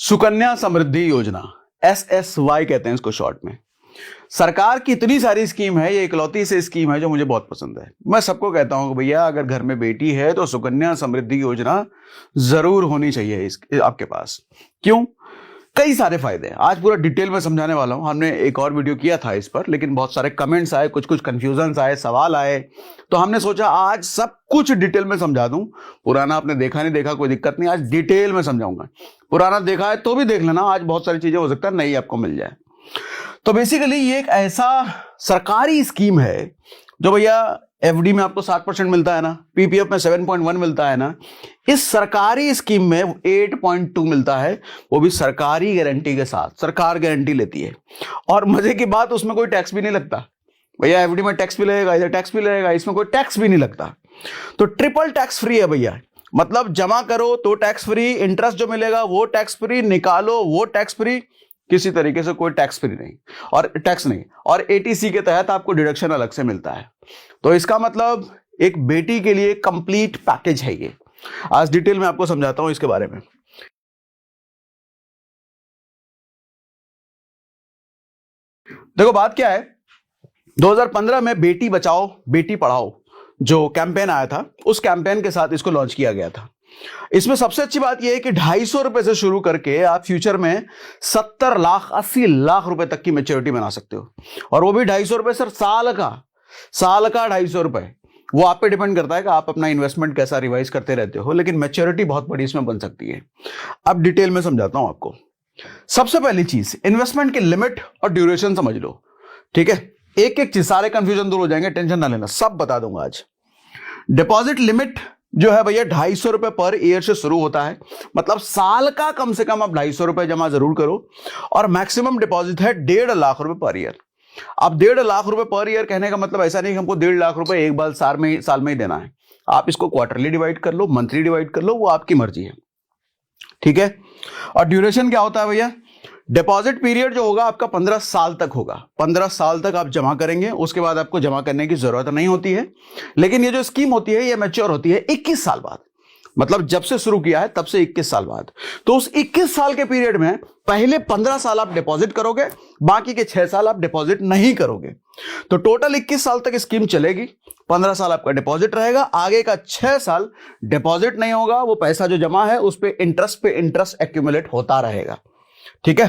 सुकन्या समृद्धि योजना, SSY कहते हैं इसको शॉर्ट में। सरकार की इतनी सारी स्कीम है, ये इकलौती से स्कीम है जो मुझे बहुत पसंद है। मैं सबको कहता हूं कि भैया अगर घर में बेटी है तो सुकन्या समृद्धि योजना जरूर होनी चाहिए आपके पास। क्यों? कई सारे फायदे हैं, आज पूरा डिटेल में समझाने वाला हूं। हमने एक और वीडियो किया था इस पर, लेकिन बहुत सारे कमेंट्स आए, कुछ कंफ्यूजन आए, सवाल आए, तो हमने सोचा आज सब कुछ डिटेल में समझा दूं। पुराना आपने देखा नहीं देखा कोई दिक्कत नहीं, आज डिटेल में समझाऊंगा। पुराना देखा है तो भी देख लेना, आज बहुत सारी चीजें हो सकता है नई आपको मिल जाए। तो बेसिकली ये एक ऐसा सरकारी स्कीम है जो भैया एफडी में आपको 7% मिलता है ना, पीपीएफ में 7.1 मिलता है ना, इस सरकारी स्कीम में 8.2 मिलता है, वो भी सरकारी गारंटी के साथ। सरकार गारंटी लेती है और मजे की बात उसमें कोई टैक्स भी नहीं लगता। भैया एफडी में टैक्स भी लगेगा, इधर टैक्स भी लगेगा, इसमें कोई टैक्स भी नहीं लगता। तो ट्रिपल टैक्स फ्री है भैया। मतलब जमा करो तो टैक्स फ्री, इंटरेस्ट जो मिलेगा वो टैक्स फ्री, निकालो वो टैक्स फ्री, किसी तरीके से कोई टैक्स फ्री नहीं और टैक्स नहीं। और एटीसी के तहत आपको डिडक्शन अलग से मिलता है। तो इसका मतलब एक बेटी के लिए कंप्लीट पैकेज है ये। आज डिटेल में आपको समझाता हूं इसके बारे में। देखो बात क्या है, 2015 में बेटी बचाओ बेटी पढ़ाओ जो कैंपेन आया था, उस कैंपेन के साथ इसको लॉन्च किया गया था। इसमें सबसे अच्छी बात यह है कि 250 रुपए से शुरू करके आप फ्यूचर में 70 लाख 80 लाख रुपए तक की मैच्योरिटी बना सकते हो। और वो भी 250 रुपए सर, साल का 250 रुपए। वो आप पे डिपेंड करता है कि आप अपना इन्वेस्टमेंट कैसा रिवाइज करते रहते हो, लेकिन मैच्योरिटी बहुत बड़ी इसमें बन सकती है। अब डिटेल में समझाता हूं आपको। सबसे पहली चीज, इन्वेस्टमेंट की लिमिट और ड्यूरेशन समझ लो, ठीक है। एक एक चीज, सारे कंफ्यूजन दूर हो जाएंगे, टेंशन ना लेना, सब बता दूंगा आज। डिपॉजिट लिमिट जो है भैया 250 रुपए पर ईयर से शुरू होता है। मतलब साल का कम से कम आप 250 रुपए जमा जरूर करो। और मैक्सिमम डिपॉजिट है 1.5 लाख रुपए पर ईयर। अब 1.5 लाख रुपए पर ईयर कहने का मतलब ऐसा नहीं कि हमको 1.5 लाख रुपए एक बार साल में ही देना है। आप इसको क्वार्टरली डिवाइड कर लो, मंथली डिवाइड कर लो, वो आपकी मर्जी है, ठीक है। और ड्यूरेशन क्या होता है भैया? डिपॉजिट पीरियड जो होगा आपका 15 साल तक होगा। 15 साल तक आप जमा करेंगे, उसके बाद आपको जमा करने की जरूरत नहीं होती है। लेकिन ये जो स्कीम होती है ये मैच्योर होती है 21 साल बाद। मतलब जब से शुरू किया है तब से 21 साल बाद। तो उस 21 साल के पीरियड में पहले 15 साल आप डिपॉजिट करोगे, बाकी के 6 साल आप डिपॉजिट नहीं करोगे। तो टोटल 21 साल तक स्कीम चलेगी। 15 साल आपका डिपॉजिट रहेगा, आगे का 6 साल डिपॉजिट नहीं होगा। वो पैसा जो जमा है उस पे इंटरेस्ट एक्यूमुलेट होता रहेगा, ठीक है।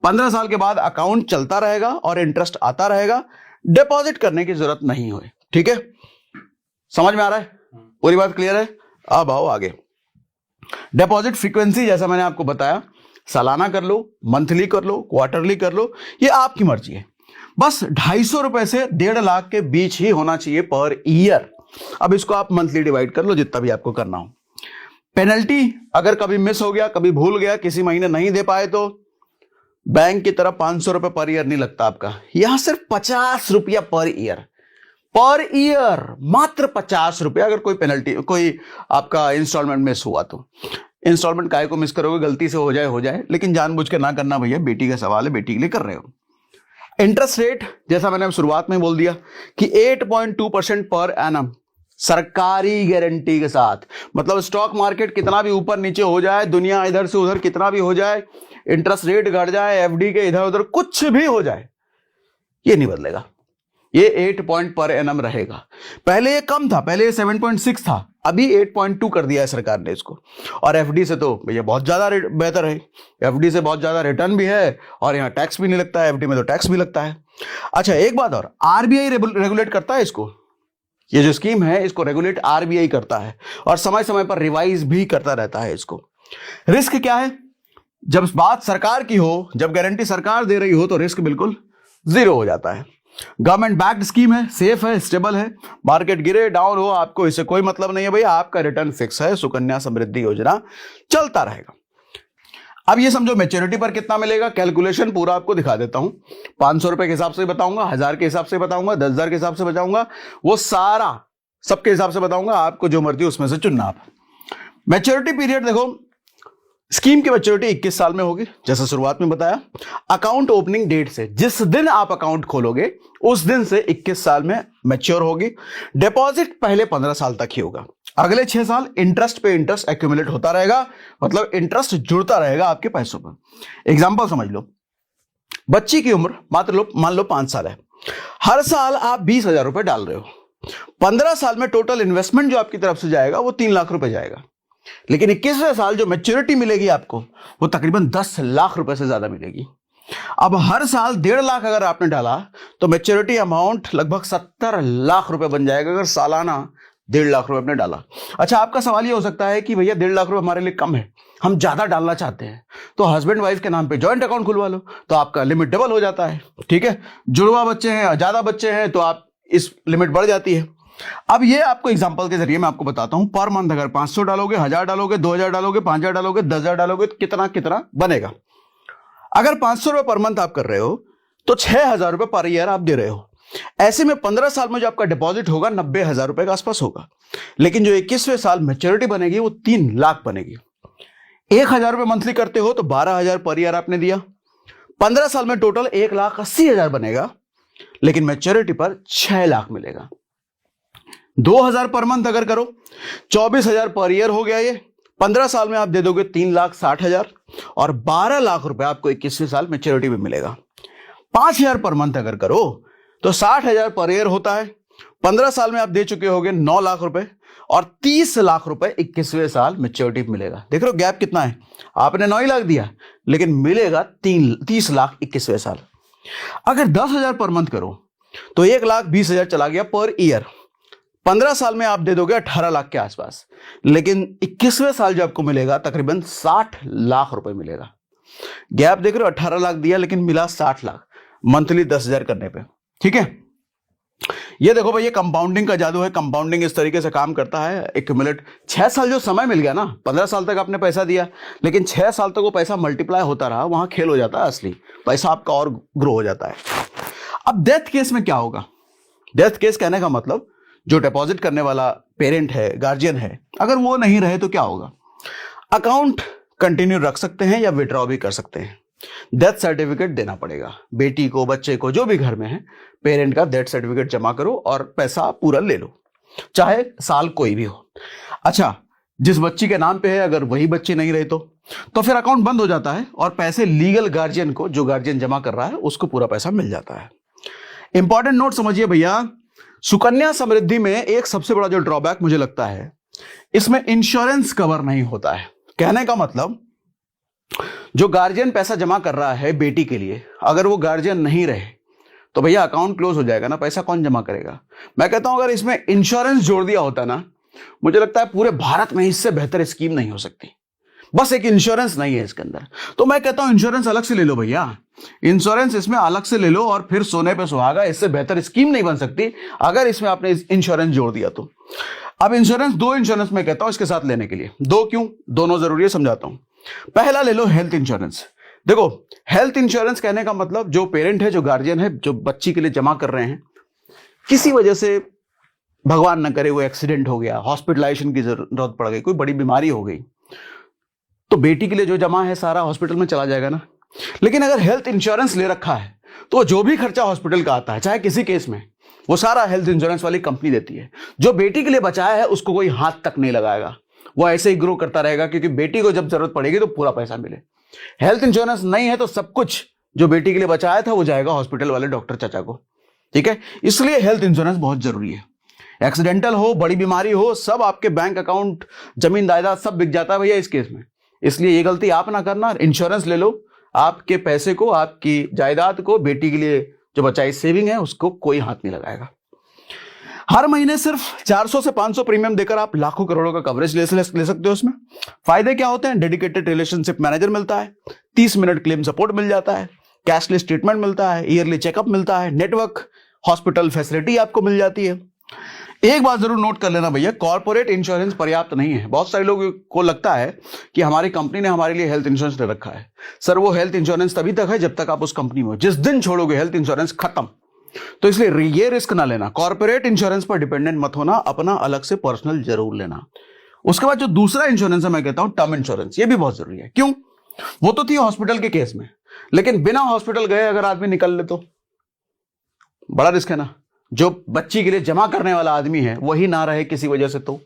15 साल के बाद अकाउंट चलता रहेगा और इंटरेस्ट आता रहेगा। डिपॉजिट करने की जरूरत नहीं होए, ठीक है। समझ में आ रहा है? पूरी बात क्लियर है? अब आओ आगे। डिपॉजिट फ्रीक्वेंसी जैसा मैंने आपको बताया, सालाना कर लो, मंथली कर लो, क्वार्टरली कर लो, ये आपकी मर्जी है। बस 250 रुपए से 1.5 लाख के बीच ही होना चाहिए पर ईयर। अब इसको आप मंथली डिवाइड कर लो, जितना भी आपको करना हो। पेनल्टी अगर कभी मिस हो गया, कभी भूल गया, किसी महीने नहीं दे पाए तो बैंक की तरफ 500 रुपए पर ईयर नहीं लगता आपका। यहां सिर्फ 50 रुपया पर ईयर, मात्र 50 रुपया। अगर कोई पेनल्टी, कोई आपका इंस्टॉलमेंट मिस हुआ तो इंस्टॉलमेंट काहे को मिस करोगे? गलती से हो जाए, लेकिन जानबूझ के ना करना भैया, बेटी का सवाल है, बेटी के लिए कर रहे हो। इंटरेस्ट रेट जैसा मैंने शुरुआत में बोल दिया कि 8.2% पर एनम, सरकारी गारंटी के साथ। मतलब स्टॉक मार्केट कितना भी ऊपर नीचे हो जाए, दुनिया इधर से उधर कितना भी हो जाए, इंटरेस्ट रेट घट जाए, एफडी के इधर उधर कुछ भी हो जाए, ये नहीं बदलेगा। ये 8 पॉइंट पर एनम रहेगा। पहले ये कम था, पहले ये 7.6 था, अभी 8.2 कर दिया है सरकार ने इसको। और एफडी से तो भैया बहुत ज्यादा बेहतर है। एफडी से बहुत ज्यादा रिटर्न भी है और यहां टैक्स भी नहीं लगता है, एफडी में तो टैक्स भी लगता है। अच्छा एक बात और, आरबीआई रेगुलेट करता है इसको। ये जो स्कीम है इसको रेगुलेट आरबीआई करता है और समय समय पर रिवाइज भी करता रहता है इसको। रिस्क क्या है? जब बात सरकार की हो, जब गारंटी सरकार दे रही हो तो रिस्क बिल्कुल जीरो हो जाता है। गवर्नमेंट बैक्ड स्कीम है, सेफ है, स्टेबल है। मार्केट गिरे डाउन हो, आपको इससे कोई मतलब नहीं है भैया, आपका रिटर्न फिक्स है। सुकन्या समृद्धि योजना चलता रहेगा। अब ये समझो मैच्योरिटी पर कितना मिलेगा, कैलकुलेशन पूरा आपको दिखा देता हूं। 500 रुपए के हिसाब से बताऊंगा, 1000 के हिसाब से बताऊंगा, 10,000 के हिसाब से बताऊंगा, वो सारा सबके हिसाब से बताऊंगा। आपको जो मर्जी उसमें से चुनना आप। मैच्योरिटी पीरियड देखो, स्कीम की मैच्योरिटी 21 साल में होगी जैसा शुरुआत में बताया। अकाउंट ओपनिंग डेट से, जिस दिन आप अकाउंट खोलोगे उस दिन से 21 साल में मैच्योर होगी। डिपॉजिट पहले 15 साल तक ही होगा। अगले 6 साल इंटरेस्ट पे इंटरेस्ट एक्यूमुलेट होता रहेगा, मतलब इंटरेस्ट जुड़ता रहेगा आपके पैसों पर। एग्जांपल समझ लो, बच्ची की उम्र मान लो 5 साल है, हर साल आप 20,000 रुपए डाल रहे हो, 15 साल में टोटल इन्वेस्टमेंट जो आपकी तरफ से जाएगा वो 3 लाख रुपए जाएगा। लेकिन 21वें साल जो मैच्योरिटी मिलेगी आपको वो तकरीबन 10 लाख रुपए से ज्यादा मिलेगी। अब हर साल 1.5 लाख अगर आपने डाला तो मैच्योरिटी अमाउंट लगभग 70 लाख रुपए बन जाएगा, अगर सालाना 1.5 लाख रुपए आपने डाला। अच्छा, आपका सवाल ये हो सकता है कि भैया 1.5 लाख रुपए हमारे लिए कम है, हम ज्यादा डालना चाहते हैं, तो हस्बैंड वाइफ के नाम पे जॉइंट अकाउंट खुलवा लो, तो आपका लिमिट डबल हो जाता है। ठीक है, जुड़वा बच्चे हैं, ज्यादा बच्चे हैं तो आप इस लिमिट बढ़ जाती है। अब ये आपको एग्जांपल के जरिए मैं आपको बताता हूं, पर मंथ अगर 500 डालोगे, 1000 डालोगे, 2000 डालोगे, 5000 डालोगे, 10,000 डालोगे, कितना कितना बनेगा। अगर 500 रुपए पर मंथ आप कर रहे हो तो 6,000 रुपए पर ईयर आप दे रहे हो। ऐसे में 15 साल में जो आपका डिपॉजिट होगा 90,000 रुपए के आसपास होगा। लेकिन जो 21वें साल मैच्योरिटी बनेगी वो 3 लाख बनेगी। 1,000 रुपए मंथली करते हो तो 12,000 पर ईयर आपने दिया, 15 साल में टोटल 1,80,000 बनेगा, लेकिन मैच्योरिटी पर 6 लाख मिलेगा। 2,000 पर मंथ अगर करो 24,000 पर ईयर हो गया ये, 15 साल में आप दे दोगे 3,60,000 और 12 लाख रुपए आपको 21वें साल मैच्योरिटी में मिलेगा। 5,000 पर मंथ अगर करो तो 60,000 पर ईयर होता है, 15 साल में आप दे चुके होगे 9 लाख रुपए और 30 लाख रुपए 21वें साल मैच्योरिटी मिलेगा। देख रहे हो गैप कितना है, आपने 9 लाख दिया लेकिन मिलेगा 30 लाख 21वें साल। अगर 10,000 पर मंथ करो तो 1,20,000 चला गया पर ईयर, 15 साल में आप दे दोगे 18 लाख के आसपास, लेकिन 21वें साल जो आपको मिलेगा तकरीबन 60 लाख रुपए मिलेगा। गैप देख रहे हो, 18 लाख दिया लेकिन मिला 60 लाख मंथली 10,000 करने पे। ठीक है, ये देखो भाई, ये कंपाउंडिंग का जादू है। कंपाउंडिंग इस तरीके से काम करता है, एक्यूमुलेट 6 साल जो समय मिल गया ना, 15 साल तक आपने पैसा दिया लेकिन 6 साल तक वो पैसा मल्टीप्लाई होता रहा, वहां खेल हो जाता है असली पैसा आपका और ग्रो हो जाता है। अब डेथ केस में क्या होगा? डेथ केस कहने का मतलब जो डिपॉजिट करने वाला पेरेंट है, गार्जियन है, अगर वो नहीं रहे तो क्या होगा? अकाउंट कंटिन्यू रख सकते हैं या विड्रॉ भी कर सकते हैं। डेथ सर्टिफिकेट देना पड़ेगा बेटी को, बच्चे को, जो भी घर में है, पेरेंट का डेथ सर्टिफिकेट जमा करो और पैसा पूरा ले लो, चाहे साल कोई भी हो। अच्छा, जिस बच्ची के नाम पे है अगर वही बच्ची नहीं रहे तो फिर अकाउंट बंद हो जाता है और पैसे लीगल गार्जियन को, जो गार्जियन जमा कर रहा है, उसको पूरा पैसा मिल जाता है। इंपॉर्टेंट नोट समझिए भैया, सुकन्या समृद्धि में एक सबसे बड़ा जो ड्रॉबैक मुझे लगता है, इसमें इंश्योरेंस कवर नहीं होता है। कहने का मतलब जो गार्जियन पैसा जमा कर रहा है बेटी के लिए, अगर वो गार्जियन नहीं रहे तो भैया अकाउंट क्लोज हो जाएगा ना, पैसा कौन जमा करेगा? मैं कहता हूं अगर इसमें इंश्योरेंस जोड़ दिया होता ना, मुझे लगता है पूरे भारत में इससे बेहतर स्कीम नहीं हो सकती। बस एक इंश्योरेंस नहीं है इसके अंदर, तो मैं कहता हूं इंश्योरेंस अलग से ले लो भैया, इंश्योरेंस इसमें अलग से ले लो और फिर सोने पे सुहागा। इससे बेहतर स्कीम नहीं बन सकती अगर इसमें आपने इंश्योरेंस जोड़ दिया तो। अब इंश्योरेंस, 2 इंश्योरेंस मैं कहता हूं इसके साथ लेने के लिए। 2 क्यों? दोनों जरूरी है, समझाता हूं। पहला ले लो हेल्थ इंश्योरेंस। देखो, हेल्थ इंश्योरेंस कहने का मतलब जो पेरेंट है, जो गार्जियन है, जो बच्ची के लिए जमा कर रहे हैं, किसी वजह से भगवान न करे वो एक्सीडेंट हो गया, हॉस्पिटलाइजेशन की जरूरत पड़ गई, कोई बड़ी बीमारी हो गई, तो बेटी के लिए जो जमा है सारा हॉस्पिटल में चला जाएगा ना। लेकिन अगर हेल्थ इंश्योरेंस ले रखा है तो जो भी खर्चा हॉस्पिटल का आता है, चाहे किसी केस में, वो सारा हेल्थ इंश्योरेंस वाली कंपनी देती है। जो बेटी के लिए बचाया है उसको कोई हाथ तक नहीं लगाएगा, वो ऐसे ही ग्रो करता रहेगा, क्योंकि बेटी को जब जरूरत पड़ेगी तो पूरा पैसा मिले। हेल्थ इंश्योरेंस नहीं है तो सब कुछ जो बेटी के लिए बचाया था वो जाएगा हॉस्पिटल वाले डॉक्टर चाचा को। ठीक है, इसलिए हेल्थ इंश्योरेंस बहुत जरूरी है। एक्सीडेंटल हो, बड़ी बीमारी हो, सब आपके बैंक अकाउंट, जमीन जायदाद सब बिक जाता है भैया इस केस में। इसलिए ये गलती आप ना करना, इंश्योरेंस ले लो, आपके पैसे को, आपकी जायदाद को, बेटी के लिए जो बचाई सेविंग है उसको कोई हाथ नहीं लगाएगा। हर महीने सिर्फ 400 से 500 प्रीमियम देकर आप लाखों करोड़ों का कवरेज ले सकते हो। उसमें फायदे क्या होते हैं? डेडिकेटेड रिलेशनशिप मैनेजर मिलता है, 30 मिनट क्लेम सपोर्ट मिल जाता है, कैशलेस ट्रीटमेंट मिलता है, ईयरली चेकअप मिलता है, नेटवर्क हॉस्पिटल फैसिलिटी आपको मिल जाती है। एक बात जरूर नोट कर लेना भैया, कॉर्पोरेट इंश्योरेंस पर्याप्त नहीं है। बहुत सारे लोगों को लगता है कि हमारी कंपनी ने हमारे लिए हेल्थ इंश्योरेंस ले रखा है। सर, वो हेल्थ इंश्योरेंस तभी तक है जब तक आप उस कंपनी में हो, जिस दिन छोड़ोगे हेल्थ इंश्योरेंस खत्म। तो इसलिए ये रिस्क ना लेना, कॉर्पोरेट इंश्योरेंस पर डिपेंडेंट मत होना, अपना अलग से पर्सनल जरूर लेना। उसके बाद जो दूसरा इंश्योरेंस है मैं कहता हूं टर्म इंश्योरेंस, ये भी बहुत जरूरी है। क्यों? वो तो थी हॉस्पिटल के केस में, लेकिन बिना हॉस्पिटल गए अगर आदमी निकल ले तो बड़ा रिस्क है ना। जो बच्ची के लिए जमा करने वाला आदमी है वही ना रहे किसी वजह से, तो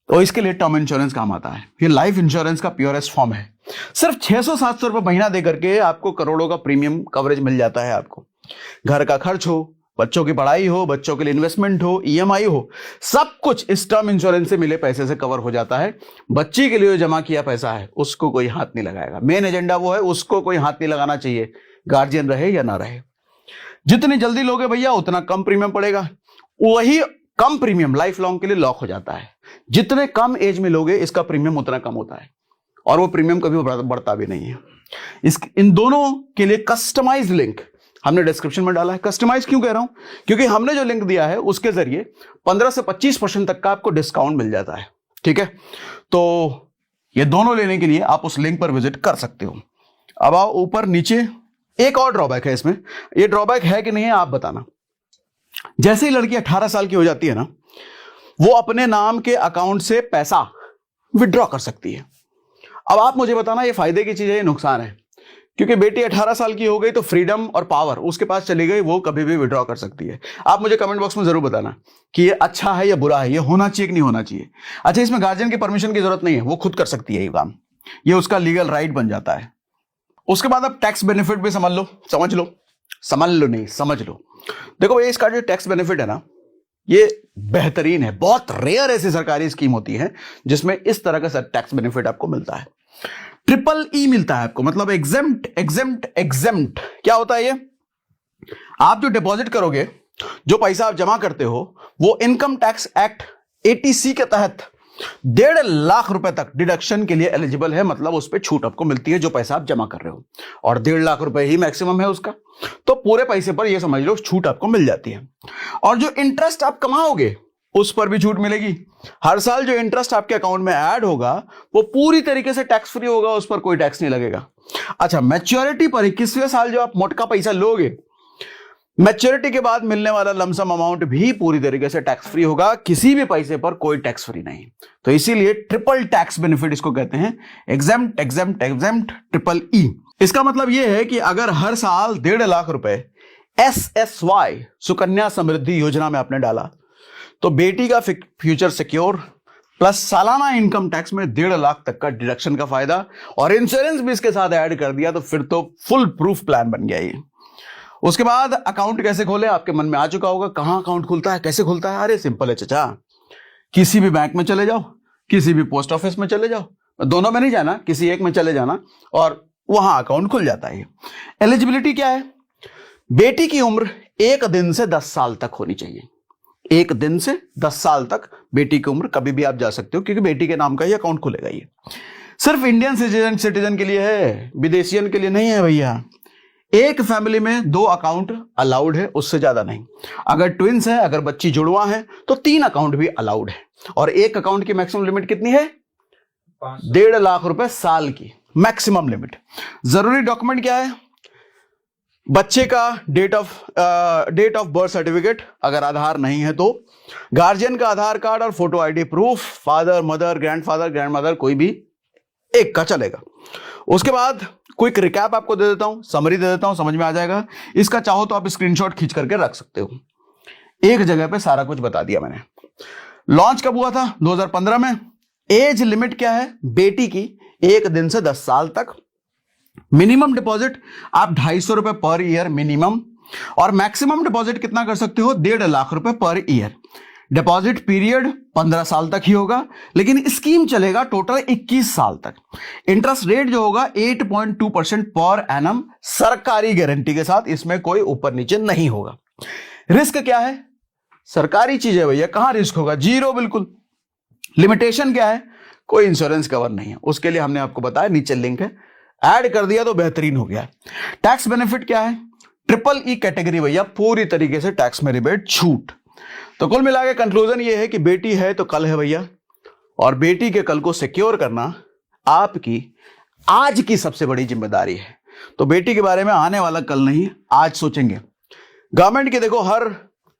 तो इसके लिए टर्म इंश्योरेंस काम आता है। ये लाइफ इंश्योरेंस का प्योरेस्ट फॉर्म है। सिर्फ 600-700 रुपए महीना दे करके आपको करोड़ों का प्रीमियम कवरेज मिल जाता है। आपको घर का खर्च हो, बच्चों की पढ़ाई हो, बच्चों के लिए इन्वेस्टमेंट हो, ईएमआई हो, सब कुछ इस टर्म इंश्योरेंस से मिले पैसे से कवर हो जाता है। बच्ची के लिए जमा किया पैसा है उसको कोई हाथ नहीं लगाएगा। मेन एजेंडा वो है, उसको कोई हाथ नहीं लगाना चाहिए, गार्जियन रहे या ना रहे। जितनी जल्दी लोगे भैया उतना कम प्रीमियम पड़ेगा। वही कम प्रीमियम लाइफ लॉन्ग के लिए लॉक हो जाता है। जितने कम एज में लोगे इसका प्रीमियम उतना कम होता है और वो प्रीमियम कभी बढ़ता भी नहीं है। इन दोनों के लिए कस्टमाइज लिंक हमने डिस्क्रिप्शन में डाला है। कस्टमाइज क्यों कह रहा हूं? क्योंकि हमने जो लिंक दिया है उसके जरिए 15 से 25% तक का आपको डिस्काउंट मिल जाता है। ठीक है, तो ये दोनों लेने के लिए आप उस लिंक पर विजिट कर सकते हो। अब आओ ऊपर नीचे, एक और ड्रॉबैक है इसमें। ये ड्रॉबैक है कि नहीं है आप बताना। जैसे ही लड़की 18 साल की हो जाती है ना, वो अपने नाम के अकाउंट से पैसा विड्रॉ कर सकती है। अब आप मुझे बताना ये फायदे की चीज है या नुकसान है? क्योंकि बेटी 18 साल की हो गई तो फ्रीडम और पावर उसके पास चली गई, वो कभी भी विड्रॉ कर सकती है। आप मुझे कमेंट बॉक्स में जरूर बताना कि ये अच्छा है या बुरा है, ये होना चाहिए कि नहीं होना चाहिए। अच्छा, इसमें गार्जियन की परमिशन की जरूरत नहीं है, वो खुद कर सकती है ये काम, ये उसका लीगल राइट बन जाता है। उसके बाद अब टैक्स बेनिफिट भी समझ लो नहीं समझ लो। देखो ये इसका जो टैक्स बेनिफिट है ना, ये बेहतरीन है। बहुत रेयर ऐसी सरकारी स्कीम होती है जिसमें इस तरह का टैक्स बेनिफिट आपको मिलता है। ट्रिपल ई मिलता है आपको, मतलब एग्जेम्प्ट। क्या होता है ये? आप जो डिपॉजिट करोगे, जो पैसा आप जमा करते हो, वो इनकम टैक्स एक्ट 80C के तहत 1.5 लाख रुपए तक डिडक्शन के लिए एलिजिबल है। मतलब उस पर छूट आपको मिलती है जो पैसा आप जमा कर रहे हो, और 1.5 लाख रुपए ही मैक्सिमम है उसका। तो पूरे पैसे पर ये समझ लो छूट आपको मिल जाती है। और जो इंटरेस्ट आप कमाओगे उस पर भी छूट मिलेगी। हर साल जो इंटरेस्ट आपके अकाउंट में ऐड होगा वो पूरी तरीके से टैक्स फ्री होगा, उस पर कोई टैक्स नहीं लगेगा। अच्छा, मैच्योरिटी पर 21वें साल जो आप मोटका पैसा लोगे, मैच्योरिटी के बाद मिलने वाला लमसम अमाउंट भी पूरी तरीके से टैक्स फ्री होगा। किसी भी पैसे पर कोई टैक्स फ्री नहीं। तो इसीलिए ट्रिपल टैक्स बेनिफिट इसको कहते हैं, एग्जेम्प्ट ट्रिपल ई। इसका मतलब यह है कि अगर हर साल 1.5 लाख रुपए SSY सुकन्या समृद्धि योजना में आपने डाला तो बेटी का फ्यूचर सिक्योर प्लस सालाना इनकम टैक्स में 1.5 लाख तक का डिडक्शन का फायदा, और इंश्योरेंस भी इसके साथ ऐड कर दिया तो फिर तो फुल प्रूफ प्लान बन गया ये। उसके बाद अकाउंट कैसे खोले, आपके मन में आ चुका होगा। कहां अकाउंट खुलता है, कैसे खुलता है? अरे सिंपल है चाचा, किसी भी बैंक में चले जाओ, किसी भी पोस्ट ऑफिस में चले जाओ, दोनों में नहीं जाना, किसी एक में चले जाना और वहां अकाउंट खुल जाता है। एलिजिबिलिटी क्या है? बेटी की उम्र 1 दिन से 10 साल तक होनी चाहिए। 1 दिन से 10 साल तक बेटी की उम्र, कभी भी आप जा सकते हो, क्योंकि बेटी के नाम का ही अकाउंट खुलेगा। ये सिर्फ इंडियन सिटीजन के लिए है, विदेशियन के लिए नहीं है भैया। एक फैमिली में 2 अकाउंट अलाउड है, उससे ज्यादा नहीं। अगर ट्विंस है, अगर बच्ची जुड़वा है तो 3 अकाउंट भी अलाउड है। और एक अकाउंट की मैक्सिमम लिमिट कितनी है? 1.5 लाख रुपए साल की मैक्सिमम लिमिट। जरूरी डॉक्यूमेंट क्या है? बच्चे का डेट ऑफ बर्थ सर्टिफिकेट, अगर आधार नहीं है तो गार्जियन का आधार कार्ड और photo ID proof, father mother grandfather grandmother कोई भी एक का चलेगा। उसके बाद क्विक रिकैप आपको दे देता हूं, समरी दे देता हूं, समझ में आ जाएगा। इसका चाहो तो आप स्क्रीनशॉट खींच करके रख सकते हो। एक जगह पे सारा कुछ बता दिया मैंने। लॉन्च कब हुआ था? 2015 में। एज लिमिट क्या है बेटी की? 1 दिन से 10 साल तक। मिनिमम डिपॉजिट आप 250 रुपए पर ईयर मिनिमम, और मैक्सिमम डिपॉजिट कितना कर सकते हो? 1.5 लाख रुपए पर ईयर। डिपॉजिट पीरियड 15 साल तक ही होगा, लेकिन स्कीम चलेगा टोटल 21 साल तक। इंटरेस्ट रेट जो होगा 8.2% पर एनम, सरकारी गारंटी के साथ, इसमें कोई ऊपर नीचे नहीं होगा। रिस्क क्या है? सरकारी चीज है भैया, कहां रिस्क होगा? 0 बिल्कुल। लिमिटेशन क्या है? कोई इंश्योरेंस कवर नहीं है। उसके लिए हमने आपको बताया, नीचे लिंक है, ऐड कर दिया तो बेहतरीन हो गया। टैक्स बेनिफिट क्या है? ट्रिपल ई कैटेगरी भैया, पूरी तरीके से टैक्स में रिबेट छूट। तो कुल मिला के कंक्लूजन ये है कि बेटी है तो कल है भैया, और बेटी के कल को सिक्योर करना आपकी आज की सबसे बड़ी जिम्मेदारी है। तो बेटी के बारे में आने वाला कल नहीं, आज सोचेंगे। गवर्नमेंट की देखो हर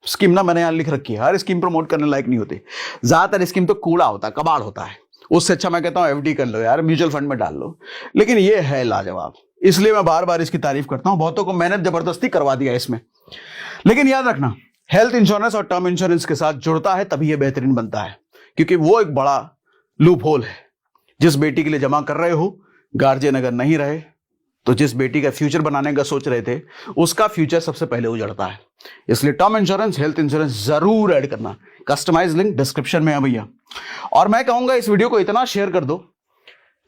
स्कीम ना मैंने यहां लिख रखी है, हर स्कीम प्रमोट करने लायक नहीं होती। ज्यादातर स्कीम तो कूड़ा होता है, कबाड़ होता है। उससे अच्छा मैं कहता हूं एफडी कर लो यार, म्यूचुअल फंड में डाल लो। लेकिन ये है लाजवाब, इसलिए मैं बार बार इसकी तारीफ करता हूं। बहुतों को मेहनत जबरदस्ती करवा दिया इसमें। लेकिन याद रखना, हेल्थ इंश्योरेंस और टर्म इंश्योरेंस के साथ जुड़ता है तभी यह बेहतरीन बनता है, क्योंकि वो एक बड़ा लूप होल है। जिस बेटी के लिए जमा कर रहे हो, गार्जियन अगर नहीं रहे तो जिस बेटी का फ्यूचर बनाने का सोच रहे थे उसका फ्यूचर सबसे पहले उजड़ता है। इसलिए टर्म इंश्योरेंस, हेल्थ इंश्योरेंस जरूर ऐड करना। कस्टमाइज लिंक डिस्क्रिप्शन में है भैया। और मैं कहूंगा इस वीडियो को इतना शेयर कर दो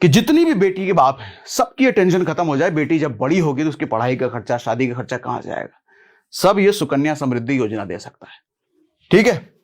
कि जितनी भी बेटी के बाप है सबकी टेंशन खत्म हो जाए। बेटी जब बड़ी होगी तो उसकी पढ़ाई का खर्चा, शादी का खर्चा कहां से आएगा? सब ये सुकन्या समृद्धि योजना दे सकता है। ठीक है।